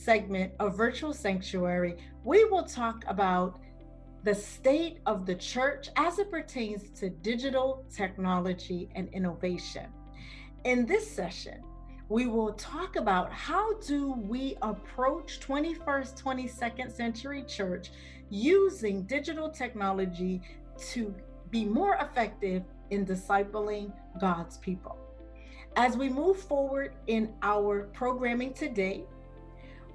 segment of Virtual Sanctuary, we will talk about the state of the church as it pertains to digital technology and innovation. In this session, we will talk about how do we approach 21st, 22nd century church using digital technology to be more effective in discipling God's people. As we move forward in our programming today,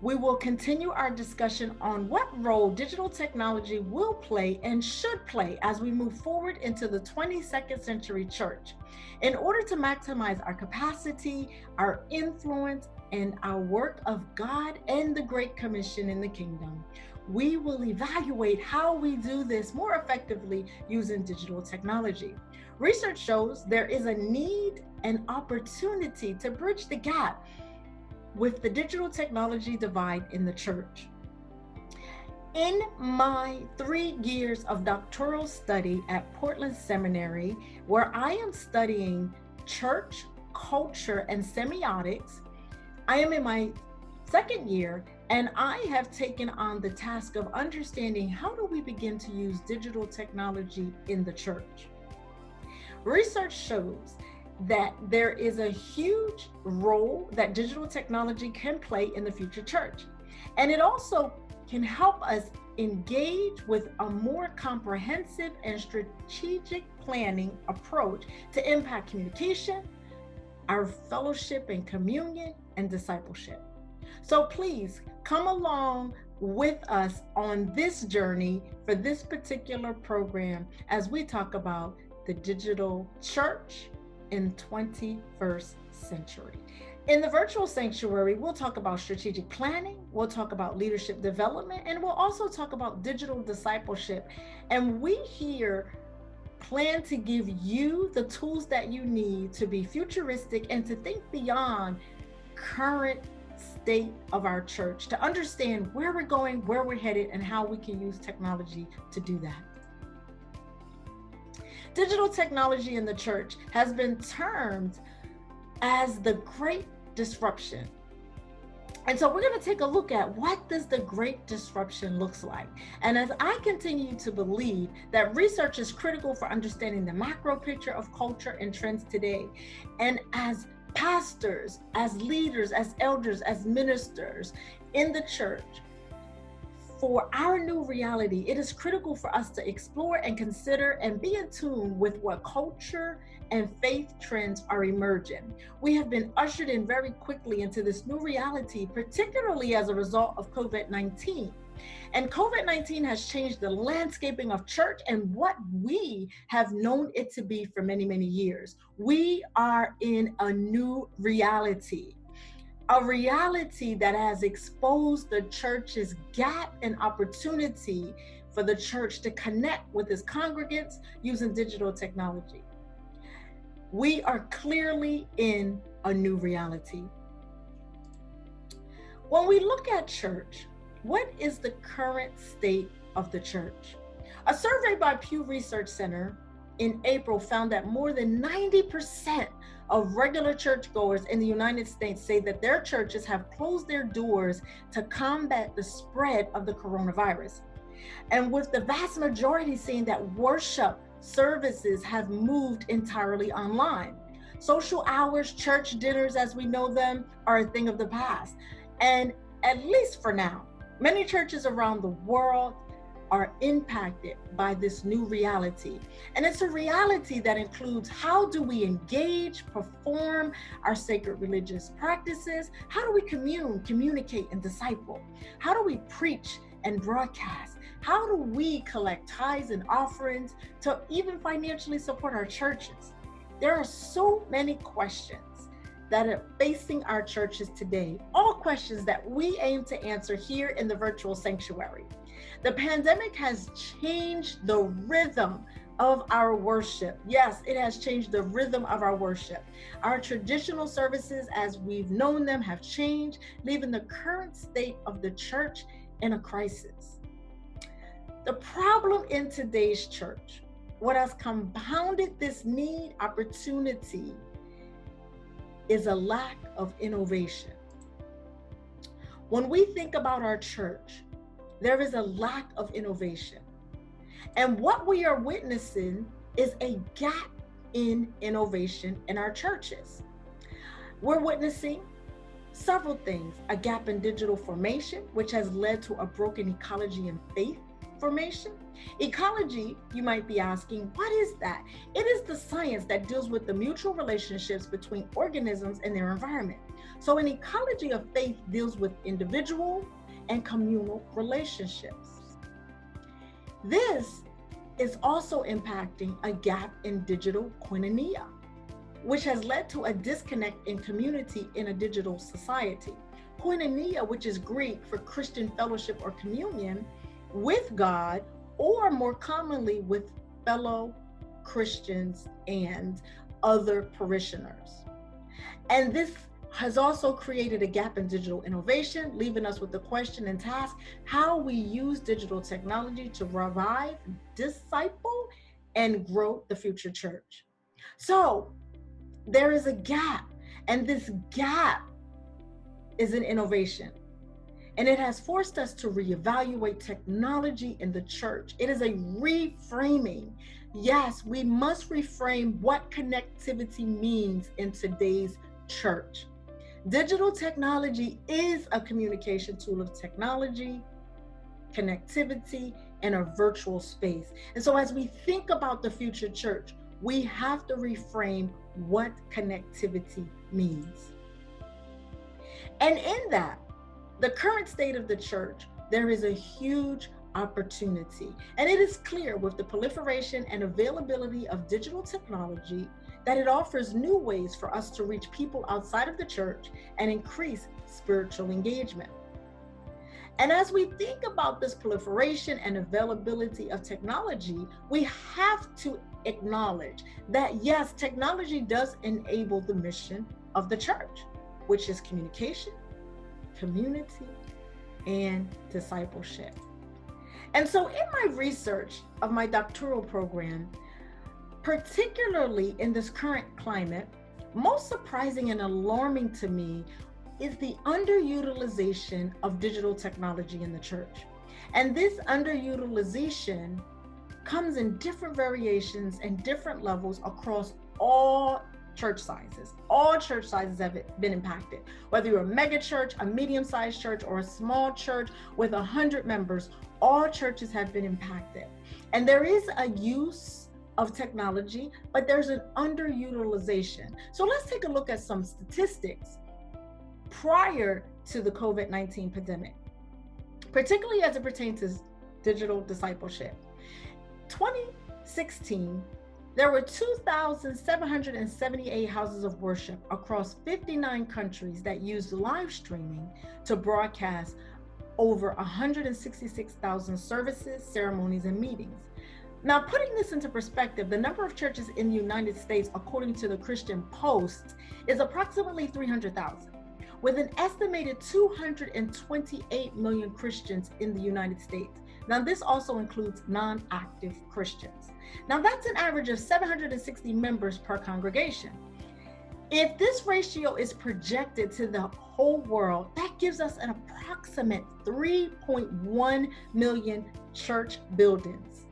we will continue our discussion on what role digital technology will play and should play as we move forward into the 22nd century church. In order to maximize our capacity, our influence, and our work of God and the Great Commission in the kingdom, we will evaluate how we do this more effectively using digital technology. Research shows there is a need and opportunity to bridge the gap with the digital technology divide in the church. In my 3 years of doctoral study at Portland Seminary, where I am studying church, culture, and semiotics, I am in my 2nd year, and I have taken on the task of understanding how do we begin to use digital technology in the church. Research shows that there is a huge role that digital technology can play in the future church. And it also can help us engage with a more comprehensive and strategic planning approach to impact communication, our fellowship and communion, and discipleship. So please come along with us on this journey for this particular program as we talk about the digital church in 21st century. In the virtual sanctuary, we'll talk about strategic planning, we'll talk about leadership development, and we'll also talk about digital discipleship. And we here plan to give you the tools that you need to be futuristic and to think beyond current state of our church, to understand where we're going, where we're headed, and how we can use technology to do that. Digital technology in the church has been termed as the great disruption. And so we're going to take a look at what does the great disruption looks like. And as I continue to believe that research is critical for understanding the macro picture of culture and trends today, and as pastors, as leaders, as elders, as ministers in the church, for our new reality, it is critical for us to explore and consider and be in tune with what culture and faith trends are emerging. We have been ushered in very quickly into this new reality, particularly as a result of COVID-19. And COVID-19 has changed the landscaping of church and what we have known it to be for many, many years. We are in a new reality. A reality that has exposed the church's gap and opportunity for the church to connect with its congregants using digital technology. We are clearly in a new reality. When we look at church, what is the current state of the church? A survey by Pew Research Center in April found that more than 90% of regular churchgoers in the United States say that their churches have closed their doors to combat the spread of the coronavirus. And with the vast majority saying that worship services have moved entirely online. Social hours, church dinners as we know them, are a thing of the past. And at least for now, many churches around the world are impacted by this new reality. And it's a reality that includes how do we engage, perform our sacred religious practices? How do we communicate, and disciple? How do we preach and broadcast? How do we collect tithes and offerings to even financially support our churches? There are so many questions that are facing our churches today, all questions that we aim to answer here in the virtual sanctuary. The pandemic has changed the rhythm of our worship. Yes, it has changed the rhythm of our worship. Our traditional services as we've known them have changed, leaving the current state of the church in a crisis. The problem in today's church, what has compounded this need, opportunity, is a lack of innovation. When we think about our church, there is a lack of innovation. And what we are witnessing is a gap in innovation in our churches. We're witnessing several things: a gap in digital formation, which has led to a broken ecology and faith formation. Ecology, you might be asking, what is that? It is the science that deals with the mutual relationships between organisms and their environment. So an ecology of faith deals with individual and communal relationships. This is also impacting a gap in digital koinonia, which has led to a disconnect in community in a digital society. Koinonia, which is Greek for Christian fellowship or communion with God, or more commonly with fellow Christians and other parishioners. And this has also created a gap in digital innovation, leaving us with the question and task: how we use digital technology to revive, disciple, and grow the future church. So there is a gap, and this gap is an innovation. And it has forced us to reevaluate technology in the church. It is a reframing. Yes, we must reframe what connectivity means in today's church. Digital technology is a communication tool of technology, connectivity, and a virtual space. And so as we think about the future church, we have to reframe what connectivity means. And in that, the current state of the church, there is a huge opportunity. And it is clear with the proliferation and availability of digital technology that it offers new ways for us to reach people outside of the church and increase spiritual engagement. And as we think about this proliferation and availability of technology, we have to acknowledge that yes, technology does enable the mission of the church, which is communication, community, and discipleship. And so in my research of my doctoral program, particularly in this current climate, most surprising and alarming to me is the underutilization of digital technology in the church. And this underutilization comes in different variations and different levels across all church sizes. All church sizes have been impacted. Whether you're a mega church, a medium-sized church, or a small church with 100 members, all churches have been impacted. And there is a use of technology, but there's an underutilization. So let's take a look at some statistics prior to the COVID-19 pandemic, particularly as it pertains to digital discipleship. 2016, there were 2,778 houses of worship across 59 countries that used live streaming to broadcast over 166,000 services, ceremonies, and meetings. Now, putting this into perspective, the number of churches in the United States, according to the Christian Post, is approximately 300,000, with an estimated 228 million Christians in the United States. Now, this also includes non-active Christians. Now, that's an average of 760 members per congregation. If this ratio is projected to the whole world, that gives us an approximate 3.1 million church buildings.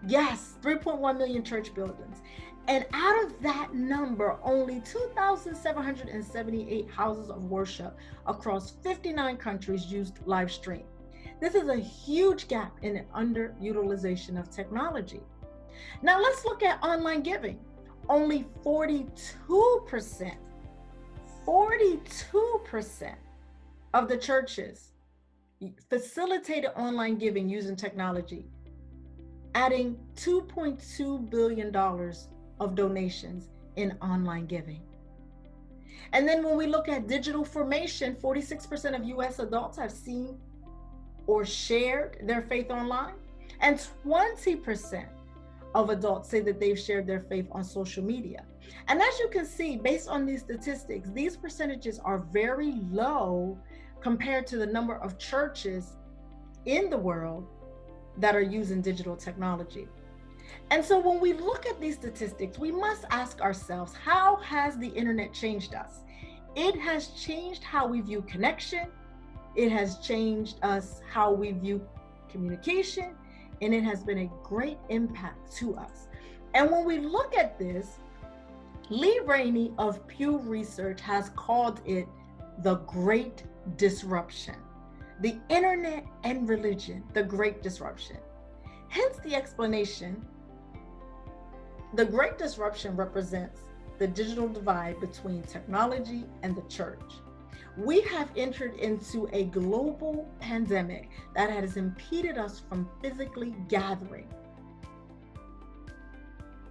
Yes, 3.1 million church buildings. And out of that number, only 2,778 houses of worship across 59 countries used live stream. This is a huge gap in the underutilization of technology. Now let's look at online giving. Only 42% of the churches facilitated online giving using technology, adding $2.2 billion of donations in online giving. And then when we look at digital formation, 46% of US adults have seen or shared their faith online, and 20% of adults say that they've shared their faith on social media. And as you can see, based on these statistics, these percentages are very low compared to the number of churches in the world that are using digital technology. And so when we look at these statistics, we must ask ourselves, how has the internet changed us? It has changed how we view connection, It has changed us how we view communication, and it has been a great impact to us. And when we look at this, Lee Rainey of Pew Research has called it the Great Disruption. The internet and religion, the Great Disruption. Hence the explanation. The Great Disruption represents the digital divide between technology and the church. We have entered into a global pandemic that has impeded us from physically gathering.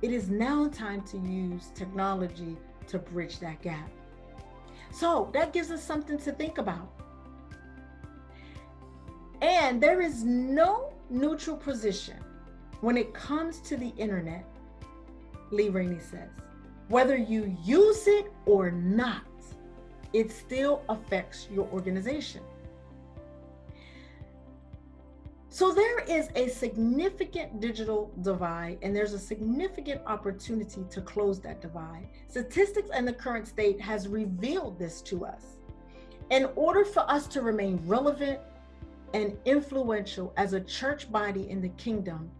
It is now time to use technology to bridge that gap. So that gives us something to think about. And there is no neutral position when it comes to the internet, Lee Rainey says. Whether you use it or not, it still affects your organization. So there is a significant digital divide, and there's a significant opportunity to close that divide. Statistics and the current state has revealed this to us. In order for us to remain relevant and influential as a church body in the kingdom,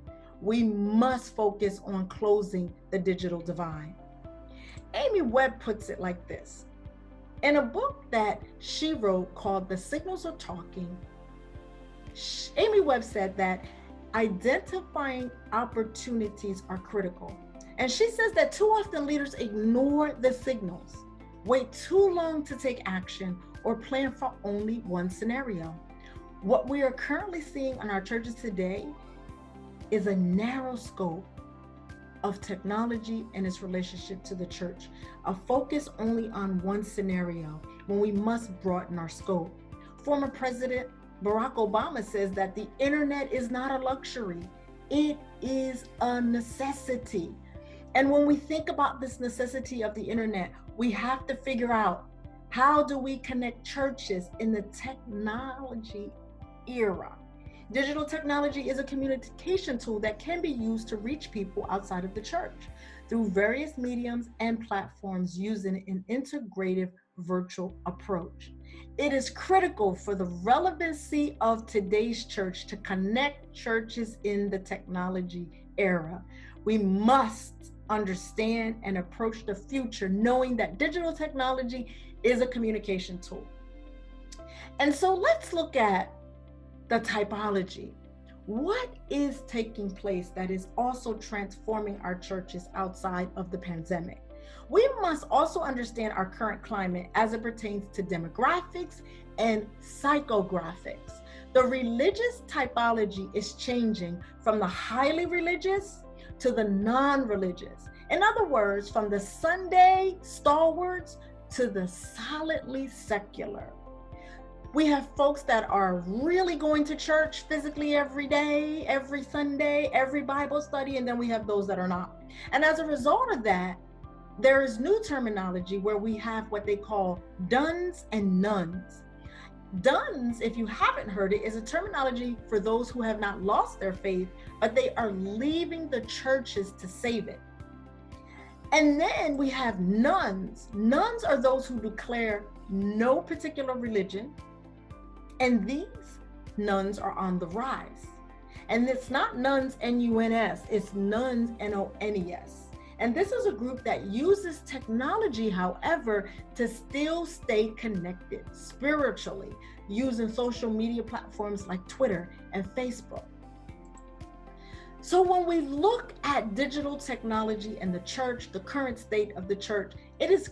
we must focus on closing the digital divide. Amy Webb puts it like this. In a book that she wrote called The Signals Are Talking, Amy Webb said that identifying opportunities are critical. And she says that too often leaders ignore the signals, wait too long to take action, or plan for only one scenario. What we are currently seeing in our churches today is a narrow scope of technology and its relationship to the church, a focus only on one scenario when we must broaden our scope. Former President Barack Obama says that the internet is not a luxury, it is a necessity. And when we think about this necessity of the internet, we have to figure out, how do we connect churches in the technology era? Digital technology is a communication tool that can be used to reach people outside of the church through various mediums and platforms using an integrative virtual approach. It is critical for the relevancy of today's church to connect churches in the technology era. We must understand and approach the future knowing that digital technology is a communication tool. And so let's look at the typology. What is taking place that is also transforming our churches outside of the pandemic? We must also understand our current climate as it pertains to demographics and psychographics. The religious typology is changing from the highly religious to the non-religious. In other words, from the Sunday stalwarts to the solidly secular. We have folks that are really going to church physically every day, every Sunday, every Bible study, and then we have those that are not. And as a result of that, there is new terminology where we have what they call duns and nuns. Duns, if you haven't heard it, is a terminology for those who have not lost their faith, but they are leaving the churches to save it. And then we have nuns. Nuns are those who declare no particular religion, and these nuns are on the rise. And it's not nuns, N-U-N-S, it's nuns, N-O-N-E-S. And this is a group that uses technology, however, to still stay connected spiritually, using social media platforms like Twitter and Facebook. So when we look at digital technology and the church, the current state of the church, it is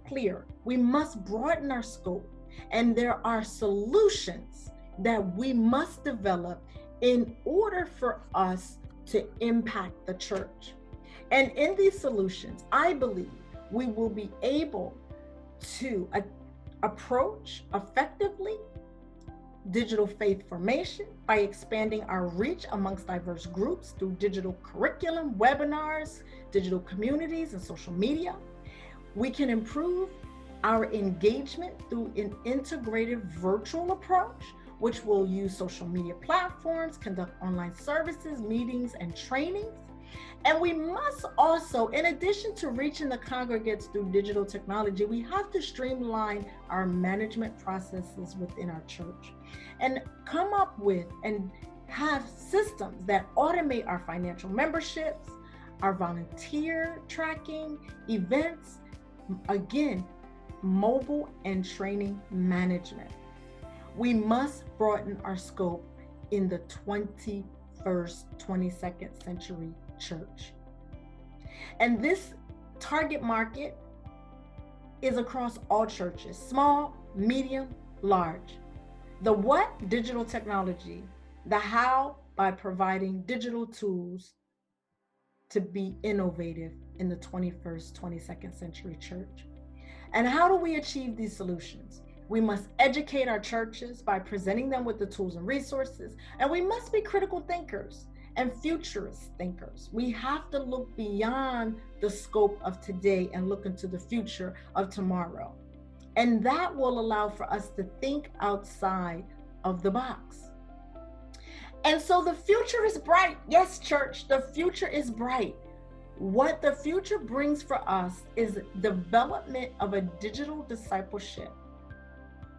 clear we must broaden our scope. And there are solutions that we must develop in order for us to impact the church. And in these solutions, I believe we will be able to approach effectively digital faith formation by expanding our reach amongst diverse groups through digital curriculum, webinars, digital communities, and social media. We can improve our engagement through an integrative virtual approach, which will use social media platforms, conduct online services, meetings, and trainings. And we must also, in addition to reaching the congregates through digital technology, we have to streamline our management processes within our church and come up with and have systems that automate our financial memberships, our volunteer tracking, events, again, mobile and training management. We must broaden our scope in the 21st, 22nd century church. And this target market is across all churches, small, medium, large. The what? Digital technology. The how? By providing digital tools to be innovative in the 21st, 22nd century church. And how do we achieve these solutions? We must educate our churches by presenting them with the tools and resources, and we must be critical thinkers and futurist thinkers. We have to look beyond the scope of today and look into the future of tomorrow. And that will allow for us to think outside of the box. And so the future is bright. Yes, church, the future is bright. What the future brings for us is development of a digital discipleship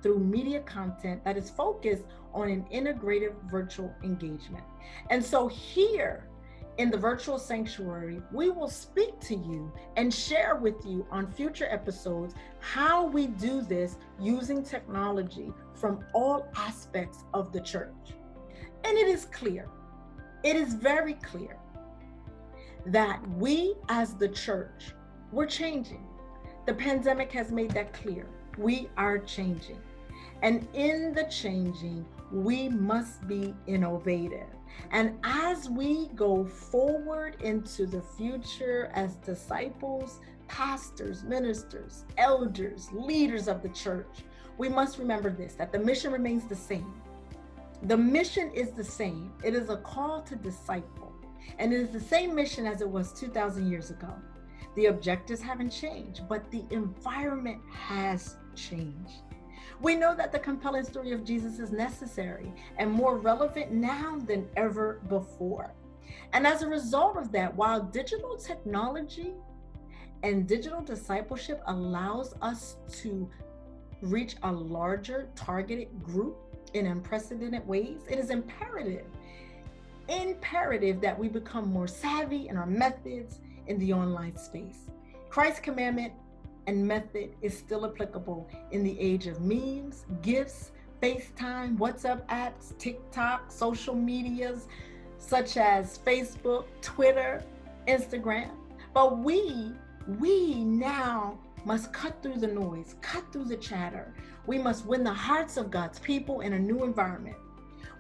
through media content that is focused on an integrative virtual engagement. And so here in the virtual sanctuary, we will speak to you and share with you on future episodes how we do this using technology from all aspects of the church. And it is clear, it is very clear that we as the church, we're changing. The pandemic has made that clear. We are changing. And in the changing, we must be innovative. And as we go forward into the future as disciples, pastors, ministers, elders, leaders of the church, we must remember this, that the mission remains the same. The mission is the same. It is a call to disciple. And it is the same mission as it was 2,000 years ago. The objectives haven't changed, but the environment has changed. We know that the compelling story of Jesus is necessary and more relevant now than ever before. And as a result of that, while digital technology and digital discipleship allows us to reach a larger targeted group in unprecedented ways, it is imperative that we become more savvy in our methods in the online space. Christ's commandment and method is still applicable in the age of memes, GIFs, FaceTime, WhatsApp apps, TikTok, social medias such as Facebook, Twitter, Instagram. But we now must cut through the noise, cut through the chatter. We must win the hearts of God's people in a new environment.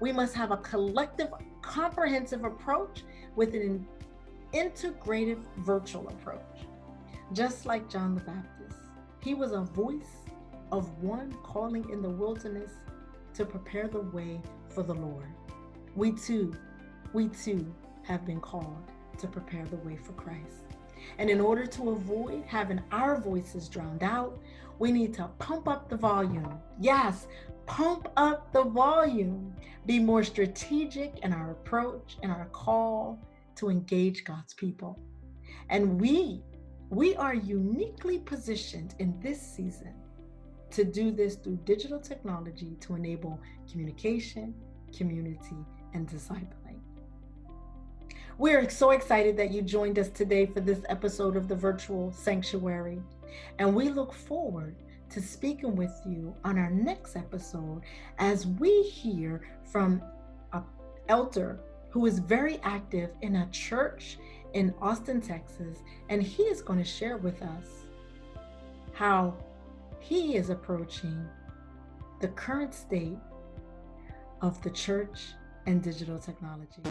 We must have a collective, comprehensive approach with an integrative virtual approach. Just like John the Baptist, he was a voice of one calling in the wilderness to prepare the way for the Lord. We too have been called to prepare the way for Christ. And in order to avoid having our voices drowned out, we need to pump up the volume. Yes, pump up the volume. Be more strategic in our approach and our call to engage God's people. And we are uniquely positioned in this season to do this through digital technology to enable communication, community, and discipling. We're so excited that you joined us today for this episode of the Virtual Sanctuary, and we look forward to speaking with you on our next episode as we hear from an elder who is very active in a church in Austin, Texas, and he is going to share with us how he is approaching the current state of the church and digital technology.